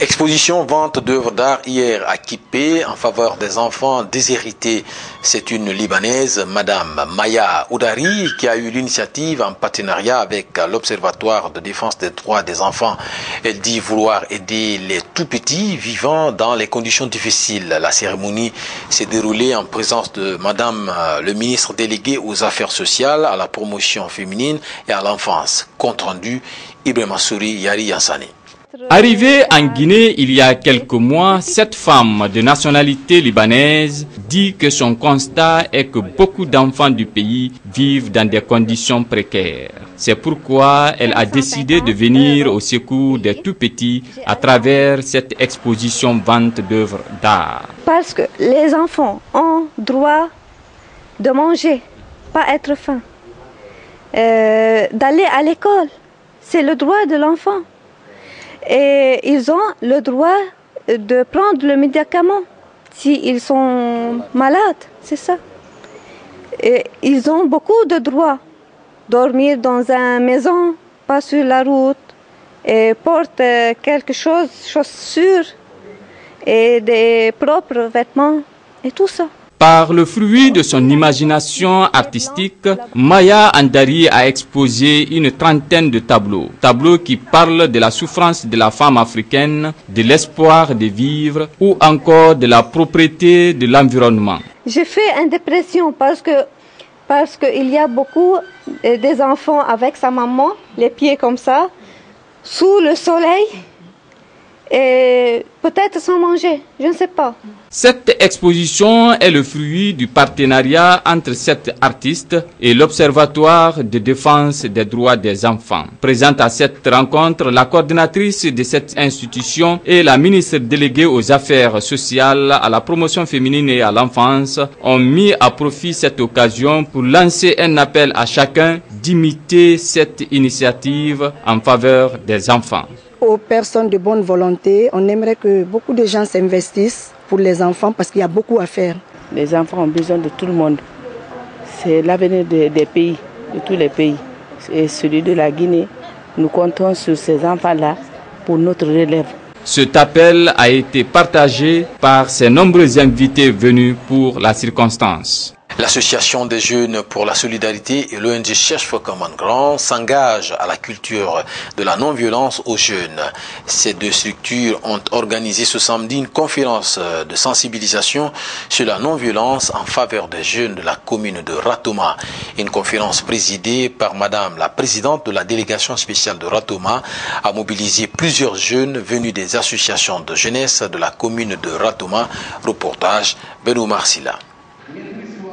Exposition vente d'œuvres d'art hier à Kipé en faveur des enfants déshérités. C'est une Libanaise, Madame Maya Oudari, qui a eu l'initiative en partenariat avec l'Observatoire de défense des droits des enfants. Elle dit vouloir aider les tout-petits vivant dans les conditions difficiles. La cérémonie s'est déroulée en présence de Madame le ministre délégué aux affaires sociales, à la promotion féminine et à l'enfance. Compte rendu, Ibrahima Souri, Yari Yansani. Arrivée en Guinée il y a quelques mois, cette femme de nationalité libanaise dit que son constat est que beaucoup d'enfants du pays vivent dans des conditions précaires. C'est pourquoi elle a décidé de venir au secours des tout-petits à travers cette exposition vente d'œuvres d'art. Parce que les enfants ont droit de manger, pas être faim, d'aller à l'école, c'est le droit de l'enfant. Et ils ont le droit de prendre le médicament s'ils sont malades, c'est ça. Et ils ont beaucoup de droits. Dormir dans une maison, pas sur la route, et porter quelque chose, chaussures, et des propres vêtements, et tout ça. Par le fruit de son imagination artistique, Maya Andari a exposé une trentaine de tableaux. Tableaux qui parlent de la souffrance de la femme africaine, de l'espoir de vivre ou encore de la propriété de l'environnement. J'ai fait une dépression parce qu'il y a beaucoup des enfants avec sa maman, les pieds comme ça, sous le soleil et peut-être sans manger, je ne sais pas. Cette exposition est le fruit du partenariat entre cette artiste et l'Observatoire de défense des droits des enfants. Présente à cette rencontre, la coordinatrice de cette institution et la ministre déléguée aux affaires sociales, à la promotion féminine et à l'enfance ont mis à profit cette occasion pour lancer un appel à chacun d'imiter cette initiative en faveur des enfants. Aux personnes de bonne volonté, on aimerait que beaucoup de gens s'investissent pour les enfants parce qu'il y a beaucoup à faire. Les enfants ont besoin de tout le monde. C'est l'avenir des pays, de tous les pays. Et celui de la Guinée, nous comptons sur ces enfants-là pour notre relève. Cet appel a été partagé par ces nombreux invités venus pour la circonstance. L'Association des jeunes pour la solidarité et l'ONG Cherche for Common Ground s'engagent à la culture de la non-violence aux jeunes. Ces deux structures ont organisé ce samedi une conférence de sensibilisation sur la non-violence en faveur des jeunes de la commune de Ratoma. Une conférence présidée par Madame la présidente de la délégation spéciale de Ratoma a mobilisé plusieurs jeunes venus des associations de jeunesse de la commune de Ratoma. Reportage Benoît Marsila.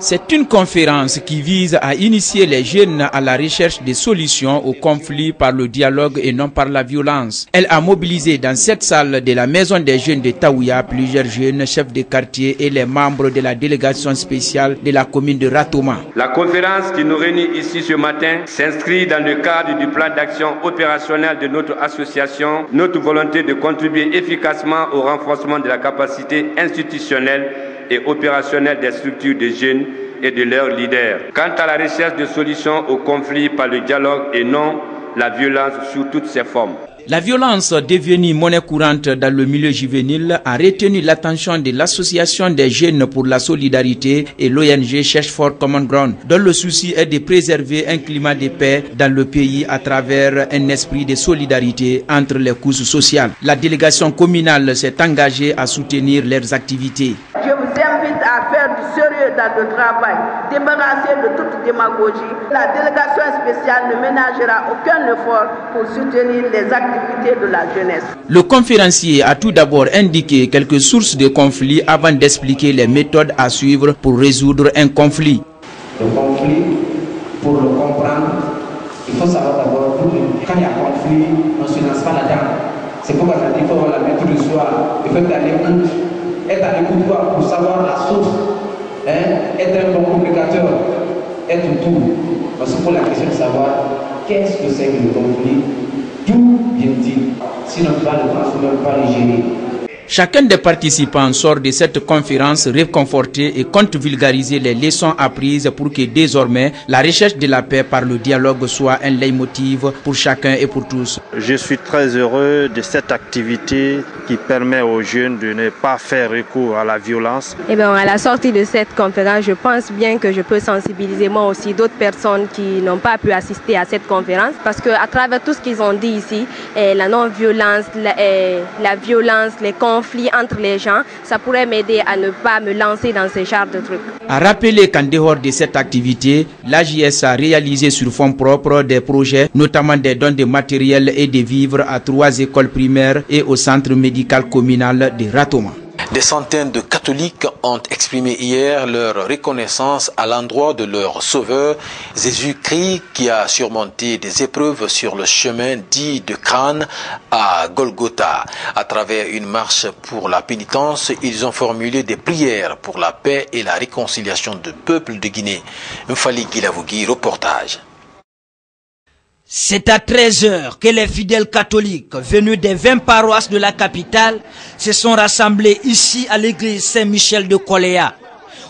C'est une conférence qui vise à initier les jeunes à la recherche des solutions aux conflits par le dialogue et non par la violence. Elle a mobilisé dans cette salle de la Maison des jeunes de Taouya plusieurs jeunes chefs de quartier et les membres de la délégation spéciale de la commune de Ratoma. La conférence qui nous réunit ici ce matin s'inscrit dans le cadre du plan d'action opérationnel de notre association, notre volonté de contribuer efficacement au renforcement de la capacité institutionnelle et opérationnelle des structures des jeunes et de leurs leaders. Quant à la recherche de solutions aux conflits par le dialogue et non la violence sous toutes ses formes. La violence devenue monnaie courante dans le milieu juvénile a retenu l'attention de l'Association des jeunes pour la solidarité et l'ONG Cherche for Common Ground, dont le souci est de préserver un climat de paix dans le pays à travers un esprit de solidarité entre les couches sociales. La délégation communale s'est engagée à soutenir leurs activités. Je vous invite à faire du sérieux dans le travail, débarrasser de toute démagogie. La délégation spéciale ne ménagera aucun effort pour soutenir les activités de la jeunesse. Le conférencier a tout d'abord indiqué quelques sources de conflits avant d'expliquer les méthodes à suivre pour résoudre un conflit. Le conflit, pour le comprendre, il faut savoir d'abord que quand il y a conflit, on ne se lance pas là-dedans. C'est pourquoi ça dit qu'il faut avoir la maîtrise de soi, il faut être à l'écoute pour savoir la source, être un bon communicateur, être tout. Parce que pour la question de savoir qu'est-ce que c'est que le conflit, d'où vient-il, sinon on ne va pas le transformer, on ne va pas le gérer. Chacun des participants sort de cette conférence réconforté et compte vulgariser les leçons apprises pour que désormais la recherche de la paix par le dialogue soit un leitmotiv pour chacun et pour tous. Je suis très heureux de cette activité qui permet aux jeunes de ne pas faire recours à la violence. Et bien, à la sortie de cette conférence, je pense bien que je peux sensibiliser moi aussi d'autres personnes qui n'ont pas pu assister à cette conférence, parce qu'à travers tout ce qu'ils ont dit ici, la non-violence, la violence, les conflits entre les gens, ça pourrait m'aider à ne pas me lancer dans ce genre de trucs. À rappeler qu'en dehors de cette activité, l'AJS a réalisé sur fonds propres des projets, notamment des dons de matériel et de vivres à 3 écoles primaires et au centre médical communal de Ratoma. Des centaines de catholiques ont exprimé hier leur reconnaissance à l'endroit de leur Sauveur, Jésus-Christ, qui a surmonté des épreuves sur le chemin dit de Crâne à Golgotha. À travers une marche pour la pénitence, ils ont formulé des prières pour la paix et la réconciliation du peuple de Guinée. Mfali Guilavogui, reportage. C'est à 13h que les fidèles catholiques venus des 20 paroisses de la capitale se sont rassemblés ici à l'église Saint-Michel de Koléa.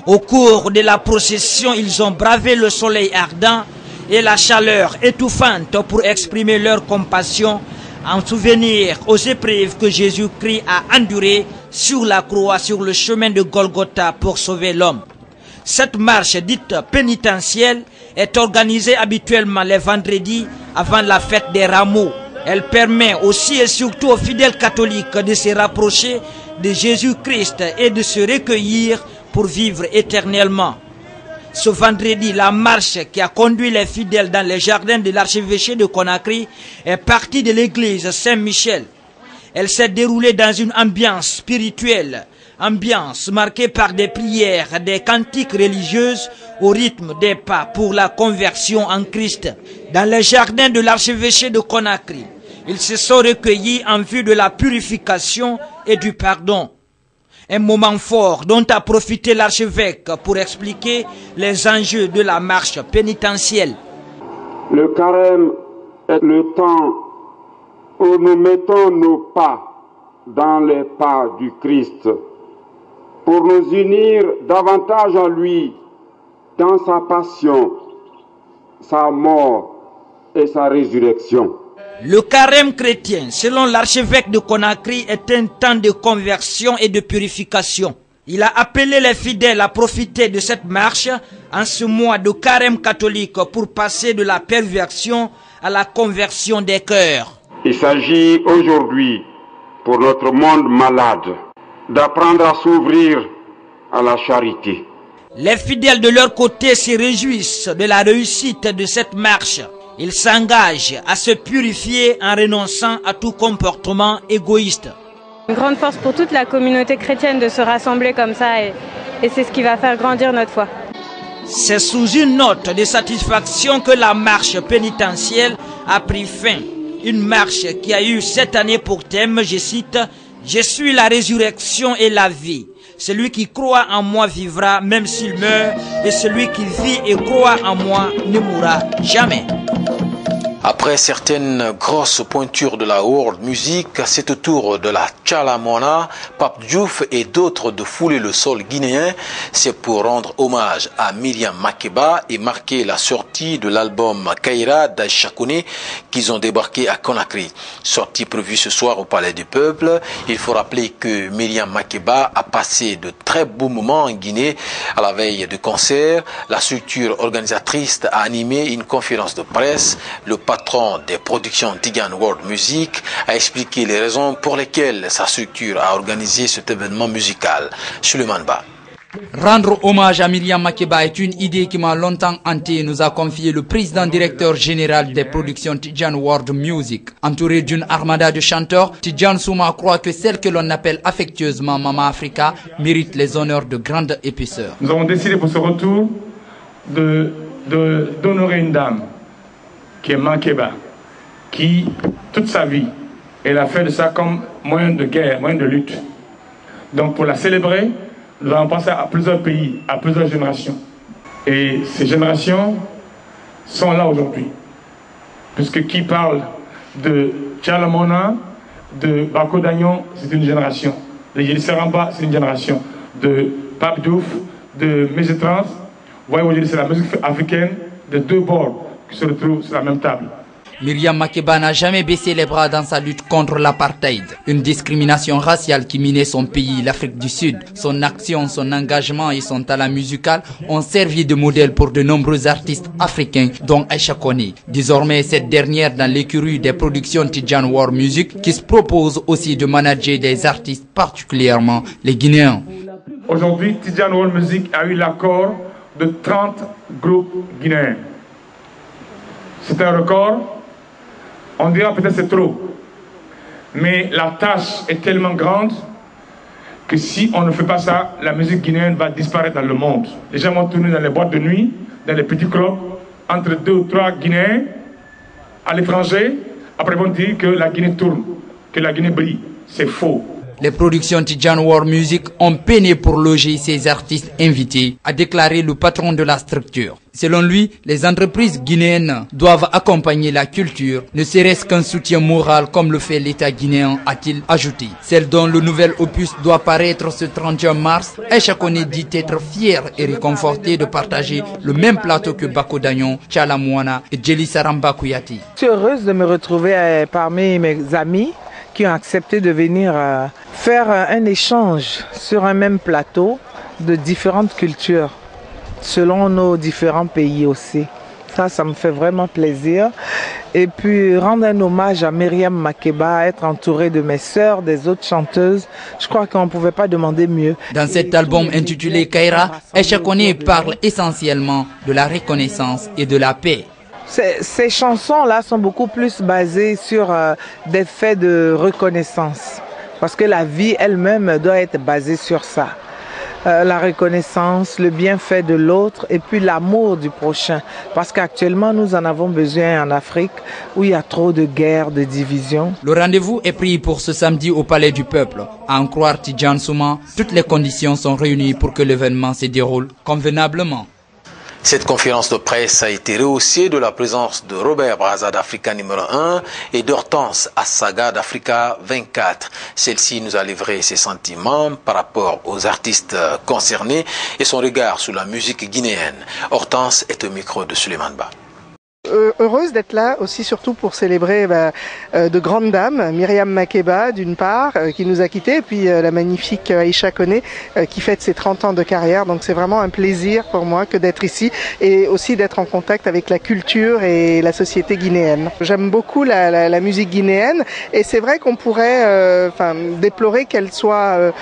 Au cours de la procession, ils ont bravé le soleil ardent et la chaleur étouffante pour exprimer leur compassion en souvenir aux épreuves que Jésus-Christ a endurées sur la croix, sur le chemin de Golgotha pour sauver l'homme. Cette marche dite pénitentielle est organisée habituellement les vendredis avant la fête des rameaux. Elle permet aussi et surtout aux fidèles catholiques de se rapprocher de Jésus-Christ et de se recueillir pour vivre éternellement. Ce vendredi, la marche qui a conduit les fidèles dans les jardins de l'archevêché de Conakry est partie de l'église Saint-Michel. Elle s'est déroulée dans une ambiance spirituelle, ambiance marquée par des prières, des cantiques religieuses au rythme des pas pour la conversion en Christ. Dans les jardins de l'archevêché de Conakry, ils se sont recueillis en vue de la purification et du pardon. Un moment fort dont a profité l'archevêque pour expliquer les enjeux de la marche pénitentielle. Le carême est le temps où nous mettons nos pas dans les pas du Christ pour nous unir davantage à lui dans sa passion, sa mort et sa résurrection. Le carême chrétien, selon l'archevêque de Conakry, est un temps de conversion et de purification. Il a appelé les fidèles à profiter de cette marche en ce mois de carême catholique pour passer de la perversion à la conversion des cœurs. Il s'agit aujourd'hui, pour notre monde malade, d'apprendre à s'ouvrir à la charité. Les fidèles de leur côté se réjouissent de la réussite de cette marche. Ils s'engagent à se purifier en renonçant à tout comportement égoïste. Une grande force pour toute la communauté chrétienne de se rassembler comme ça et c'est ce qui va faire grandir notre foi. C'est sous une note de satisfaction que la marche pénitentielle a pris fin. Une marche qui a eu cette année pour thème, je cite, « Je suis la résurrection et la vie. Celui qui croit en moi vivra même s'il meurt, et celui qui vit et croit en moi ne mourra jamais. » Après certaines grosses pointures de la world music, c'est au tour de la Tchalamona, Pape Diouf et d'autres de fouler le sol guinéen. C'est pour rendre hommage à Myriam Makeba et marquer la sortie de l'album Kaira d'Aïcha Kone qu'ils ont débarqué à Conakry. Sortie prévue ce soir au Palais du Peuple. Il faut rappeler que Myriam Makeba a passé de très beaux moments en Guinée. À la veille du concert, la structure organisatrice a animé une conférence de presse. Le patron des productions Tigan World Music a expliqué les raisons pour lesquelles sa structure a organisé cet événement musical. Suleiman Ba. Rendre hommage à Myriam Makeba est une idée qui m'a longtemps hanté, nous a confié le président directeur général des productions Tijan World Music. Entouré d'une armada de chanteurs, Tijan Souma croit que celle que l'on appelle affectueusement Mama Africa mérite les honneurs de grande épaisseur. Nous avons décidé pour ce retour d'honorer une dame qui est Makeba, qui, toute sa vie, elle a fait de ça comme moyen de guerre, moyen de lutte. Donc pour la célébrer, nous allons penser à plusieurs pays, à plusieurs générations. Et ces générations sont là aujourd'hui. Puisque qui parle de Tchalamona, de Bako Dagnon, c'est une génération Le Yéli Seramba, c'est une génération de Pape Diouf, de Mézetrans. Vous voyez, aujourd'hui, c'est la musique africaine de deux bords qui se retrouvent sur la même table. Myriam Makeba n'a jamais baissé les bras dans sa lutte contre l'apartheid, une discrimination raciale qui minait son pays, l'Afrique du Sud. Son action, son engagement et son talent musical ont servi de modèle pour de nombreux artistes africains, dont Aïcha Koné. Désormais, cette dernière dans l'écurie des productions Tidjane World Music, qui se propose aussi de manager des artistes, particulièrement les Guinéens. Aujourd'hui, Tidjane World Music a eu l'accord de 30 groupes guinéens. C'est un record. On dira peut-être c'est trop, mais la tâche est tellement grande que si on ne fait pas ça, la musique guinéenne va disparaître dans le monde. Les gens vont tourner dans les boîtes de nuit, dans les petits clubs, entre 2 ou 3 Guinéens à l'étranger. Après, ils vont dire que la Guinée tourne, que la Guinée brille. C'est faux. Les productions Tidjane World Music ont peiné pour loger ces artistes invités, a déclaré le patron de la structure. Selon lui, les entreprises guinéennes doivent accompagner la culture, ne serait-ce qu'un soutien moral comme le fait l'État guinéen, a-t-il ajouté. Celle dont le nouvel opus doit paraître ce 31 mars, Aïcha Koné dit être fière et réconfortée de partager le même plateau que Bako Dagnon, Tchala Mouana et Djeli Saramba Kouyati. Je suis heureuse de me retrouver parmi mes amis qui ont accepté de venir faire un échange sur un même plateau de différentes cultures, selon nos différents pays aussi. Ça me fait vraiment plaisir. Et puis rendre un hommage à Myriam Makeba, être entourée de mes sœurs, des autres chanteuses, je crois qu'on ne pouvait pas demander mieux. Dans cet album intitulé Kaira, Aïcha Koné parle essentiellement de la reconnaissance et de la paix. Ces chansons-là sont beaucoup plus basées sur des faits de reconnaissance. Parce que la vie elle-même doit être basée sur ça. La reconnaissance, le bienfait de l'autre et puis l'amour du prochain. Parce qu'actuellement, nous en avons besoin en Afrique où il y a trop de guerres, de divisions. Le rendez-vous est pris pour ce samedi au Palais du Peuple. À en croire Tidjane Souma, toutes les conditions sont réunies pour que l'événement se déroule convenablement. Cette conférence de presse a été rehaussée de la présence de Robert Brazza d'Africa numéro 1 et d'Hortense Assaga d'Africa 24. Celle-ci nous a livré ses sentiments par rapport aux artistes concernés et son regard sur la musique guinéenne. Hortense est au micro de Suleiman Ba. Heureuse d'être là aussi, surtout pour célébrer de grandes dames, Myriam Makeba d'une part, qui nous a quittés, et puis la magnifique Aïcha Koné qui fête ses 30 ans de carrière. Donc c'est vraiment un plaisir pour moi que d'être ici et aussi d'être en contact avec la culture et la société guinéenne. J'aime beaucoup la musique guinéenne et c'est vrai qu'on pourrait déplorer qu'elle soit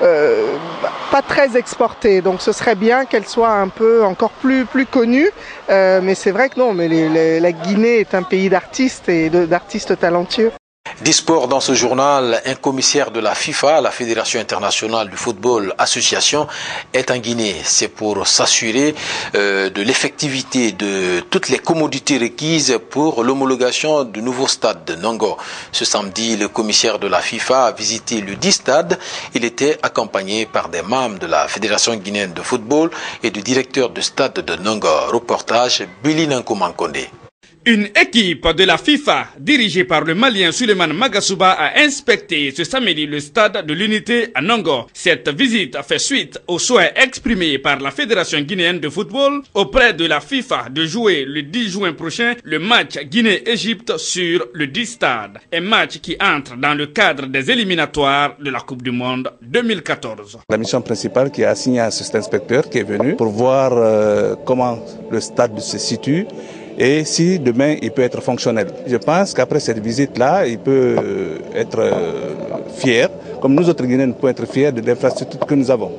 pas très exportée. Donc ce serait bien qu'elle soit un peu encore plus connue, mais c'est vrai que non, mais la Guinée est un pays d'artistes et d'artistes talentueux. Disport dans ce journal, un commissaire de la FIFA, la Fédération internationale du football association, est en Guinée. C'est pour s'assurer de l'effectivité de toutes les commodités requises pour l'homologation du nouveau stade de Nongo. Ce samedi, le commissaire de la FIFA a visité le 10 stade. Il était accompagné par des membres de la Fédération guinéenne de football et du directeur du stade de Nongo. Reportage Billy Nankou-Mankonde. Une équipe de la FIFA, dirigée par le Malien Suleiman Magasuba, a inspecté ce samedi le stade de l'Unité à Nongo. Cette visite fait suite au souhait exprimé par la Fédération guinéenne de football auprès de la FIFA de jouer le 10 juin prochain le match Guinée-Égypte sur le 10 stade. Un match qui entre dans le cadre des éliminatoires de la Coupe du Monde 2014. La mission principale qui est assignée à cet inspecteur qui est venu pour voir comment le stade se situe et si demain il peut être fonctionnel. Je pense qu'après cette visite-là, il peut être fier, comme nous autres Guinéens pouvons être fiers de l'infrastructure que nous avons.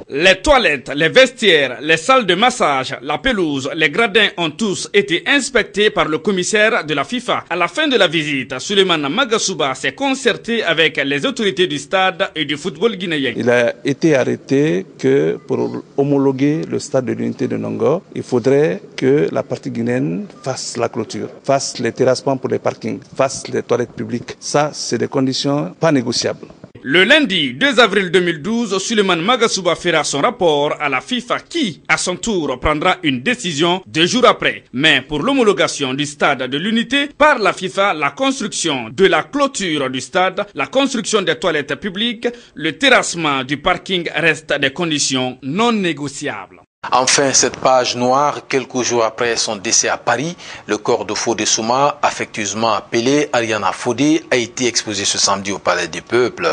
Les toilettes, les vestiaires, les salles de massage, la pelouse, les gradins ont tous été inspectés par le commissaire de la FIFA. À la fin de la visite, Suleiman Magasuba s'est concerté avec les autorités du stade et du football guinéen. Il a été arrêté que pour homologuer le stade de l'Unité de Nongo, il faudrait que la partie guinéenne fasse la clôture, fasse les terrassements pour les parkings, fasse les toilettes publiques. Ça, c'est des conditions pas négociables. Le lundi 2 avril 2012, Suleiman Magasuba fera son rapport à la FIFA qui, à son tour, prendra une décision 2 jours après. Mais pour l'homologation du stade de l'Unité par la FIFA, la construction de la clôture du stade, la construction des toilettes publiques, le terrassement du parking restent des conditions non négociables. Enfin, cette page noire, quelques jours après son décès à Paris, le corps de Fodé Souma, affectueusement appelé Ariana Fodé, a été exposé ce samedi au Palais du Peuple.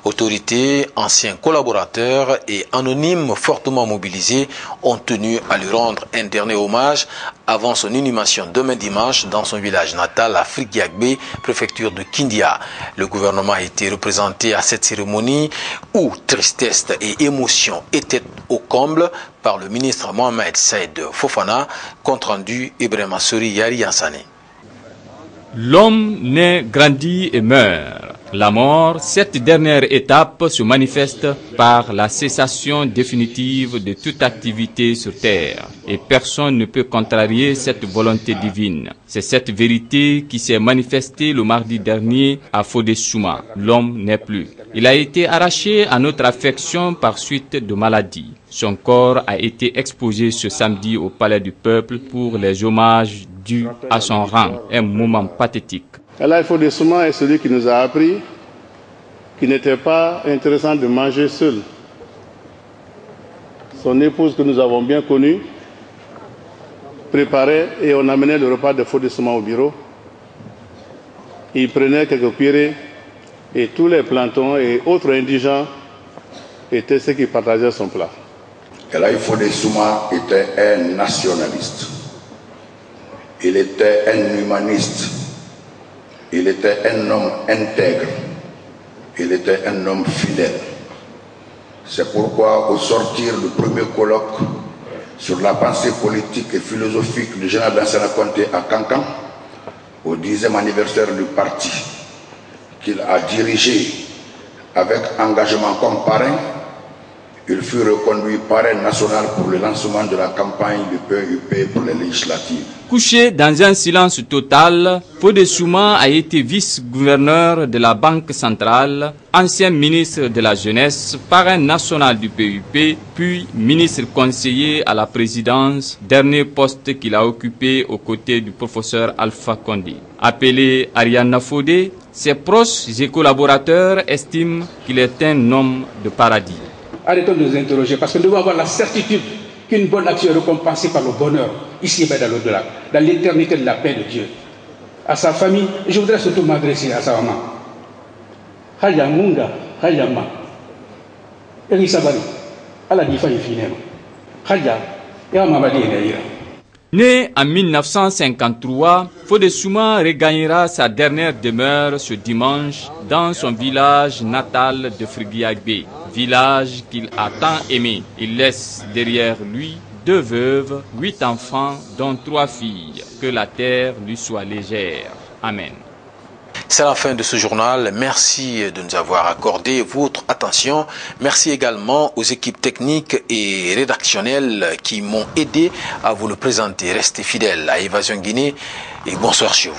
Autorités, anciens collaborateurs et anonymes fortement mobilisés ont tenu à lui rendre un dernier hommage avant son inhumation demain dimanche dans son village natal à Frigiagbe, préfecture de Kindia. Le gouvernement a été représenté à cette cérémonie où tristesse et émotion étaient au comble par le ministre Mohamed Saïd Fofana, compte rendu Ibrahim Assouri Yari Yansane. L'homme naît, grandit et meurt. La mort, cette dernière étape, se manifeste par la cessation définitive de toute activité sur terre. Et personne ne peut contrarier cette volonté divine. C'est cette vérité qui s'est manifestée le mardi dernier à Fodé Souma. L'homme n'est plus. Il a été arraché à notre affection par suite de maladie. Son corps a été exposé ce samedi au Palais du Peuple pour les hommages dus à son rang. Un moment pathétique. Allah Fodé Souma est celui qui nous a appris qu'il n'était pas intéressant de manger seul. Son épouse, que nous avons bien connue, préparait et on amenait le repas de Fodé Souma au bureau. Il prenait quelques cuillerées et tous les plantons et autres indigents étaient ceux qui partageaient son plat. Allah Fodé Souma était un nationaliste. Il était un humaniste. Il était un homme intègre. Il était un homme fidèle. C'est pourquoi, au sortir du premier colloque sur la pensée politique et philosophique du général Lansana Conté à Cancan, au 10e anniversaire du parti qu'il a dirigé avec engagement comme parrain, il fut reconduit parrain national pour le lancement de la campagne du PUP pour les législatives. Couché dans un silence total, Fodé Souma a été vice-gouverneur de la Banque centrale, ancien ministre de la Jeunesse, parrain national du PUP, puis ministre conseiller à la présidence, dernier poste qu'il a occupé aux côtés du professeur Alpha Condé. Appelé Ariana Fodé, ses proches et collaborateurs estiment qu'il est un homme de paradis. Arrêtons de nous interroger parce que nous devons avoir la certitude qu'une bonne action est récompensée par le bonheur, ici et dans l'au-delà, dans l'éternité de la paix de Dieu. À sa famille, je voudrais surtout m'adresser à sa maman. Haya Munga, Haya Ma. Elisabari, Allah dit faille finalement. Haya, et Mamadi Neira. Né en 1953, Fodé Souma regagnera sa dernière demeure ce dimanche dans son village natal de Frigiagbe, village qu'il a tant aimé. Il laisse derrière lui 2 veuves, 8 enfants, dont 3 filles. Que la terre lui soit légère. Amen. C'est la fin de ce journal. Merci de nous avoir accordé votre attention. Merci également aux équipes techniques et rédactionnelles qui m'ont aidé à vous le présenter. Restez fidèles à Évasion Guinée et bonsoir chez vous.